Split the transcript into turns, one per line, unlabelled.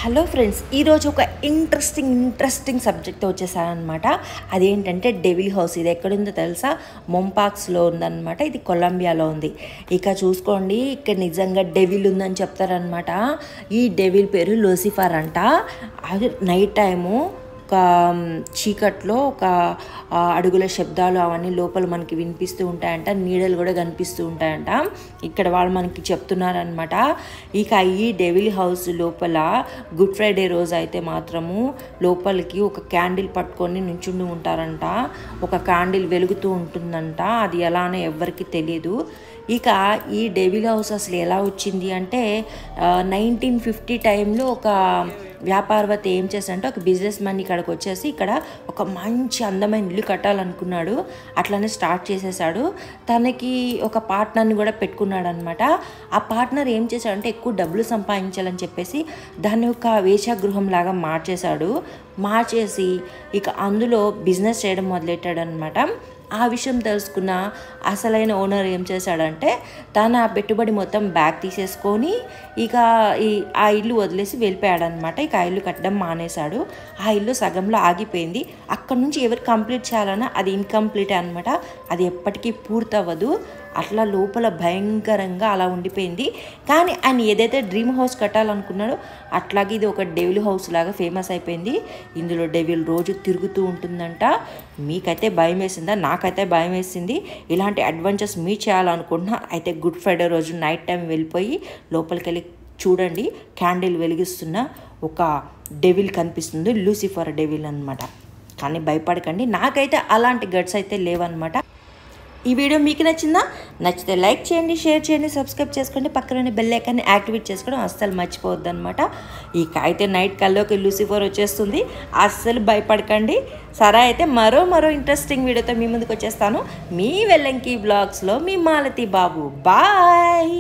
Hello friends, ఈరోజు ఒక interesting subject వచ్చేసానమాట. అదేంటంటే డెవిల్ హౌస్. ఇది ఎక్కడుందో తెలుసా? మొంపాక్స్లో ఉందన్నమాట. ఇది కొలంబియాలో ఉంది. ఇక చూసుకోండి, ఇక్కడ నిజంగా డెవిల్ ఉందని చెప్తారనమాట. ఈ డెవిల్ పేరు లూసిఫర్ అంట. అది నైట్ టైము ఒక చీకట్లో ఒక అడుగుల శబ్దాలు అవన్నీ లోపల మనకి వినిపిస్తూ ఉంటాయంట. నీడలు కూడా కనిపిస్తూ ఉంటాయంట. ఇక్కడ వాళ్ళు మనకి చెప్తున్నారనమాట. ఇక ఈ డెవిల్ హౌస్ లోపల గుడ్ ఫ్రైడే రోజు అయితే మాత్రము లోపలికి ఒక క్యాండిల్ పట్టుకొని నించుండి ఉంటారంట. ఒక క్యాండిల్ వెలుగుతూ ఉంటుందంట. అది ఎలానో ఎవరికి తెలియదు. ఇక ఈ డెవిల్ హౌస్ అసలు ఎలా వచ్చింది అంటే 1950 టైంలో ఒక వ్యాపారవేత్త ఏం చేశాడంటే ఒక బిజినెస్ మ్యాన్ ఇక్కడికి వచ్చేసి ఇక్కడ ఒక మంచి అందమైన ఇల్లు కట్టాలనుకున్నాడు. అట్లనే స్టార్ట్ చేసేసాడు. తనకి ఒక పార్ట్నర్ని కూడా పెట్టుకున్నాడు అనమాట. ఆ పార్ట్నర్ ఏం చేశాడంటే ఎక్కువ డబ్బులు సంపాదించాలని చెప్పేసి దాన్ని ఒక వేశ్యాగృహం లాగా మార్చేసి ఇక అందులో బిజినెస్ చేయడం మొదలెట్టాడు అనమాట. ఆ విషయం తెలుసుకున్న అసలైన ఓనర్ ఏం చేశాడంటే తన పెట్టుబడి మొత్తం బ్యాక్ తీసేసుకొని ఇక ఆ ఇల్లు వదిలేసి వెళ్ళిపోయాడనమాట. ఇక ఆ ఇల్లు కట్టడం మానేశాడు. ఆ ఇల్లు సగంలో ఆగిపోయింది. అక్కడ నుంచి ఎవరు కంప్లీట్ చేయాలన్నా అది ఇన్కంప్లీట్ అనమాట. అది ఎప్పటికీ పూర్తవ్వదు. అట్లా లోపల భయంకరంగా అలా ఉండిపోయింది. కానీ ఆయన ఏదైతే డ్రీమ్ హౌస్ కట్టాలనుకున్నాడో అట్లాగే ఇది ఒక డెవిల్ హౌస్ లాగా ఫేమస్ అయిపోయింది. ఇందులో డెవిల్ రోజు తిరుగుతూ ఉంటుందంట. మీకైతే భయం వేసిందా? నాకైతే భయం వేసింది. ఇలాంటి అడ్వెంచర్స్ మీరు చేయాలనుకుంటున్నా అయితే గుడ్ ఫ్రైడే రోజు నైట్ టైం వెళ్ళిపోయి లోపలికి వెళ్ళి చూడండి. క్యాండిల్ వెలిగిస్తున్న ఒక డెవిల్ కనిపిస్తుంది. లూసిఫర్ డెవిల్ అనమాట. కానీ భయపడకండి, నాకైతే అలాంటి గట్స్ అయితే లేవన్నమాట. ఈ వీడియో మీకు నచ్చిందా? నచ్చితే లైక్ చేయండి, షేర్ చేయండి, సబ్స్క్రైబ్ చేసుకోండి. పక్కన బెల్ ఐకాన్ని యాక్టివేట్ చేసుకోవడం అస్సలు మర్చిపోవద్దు అనమాట. ఇక అయితే నైట్ కల్లోకి లూసిఫర్ వచ్చేస్తుంది. అస్సలు భయపడకండి. సరే, అయితే మరో ఇంట్రెస్టింగ్ వీడియోతో మీ ముందుకు వచ్చేస్తాను. మీ వెల్లంకి బ్లాగ్స్లో మీ మాలతి బాబు. బాయ్.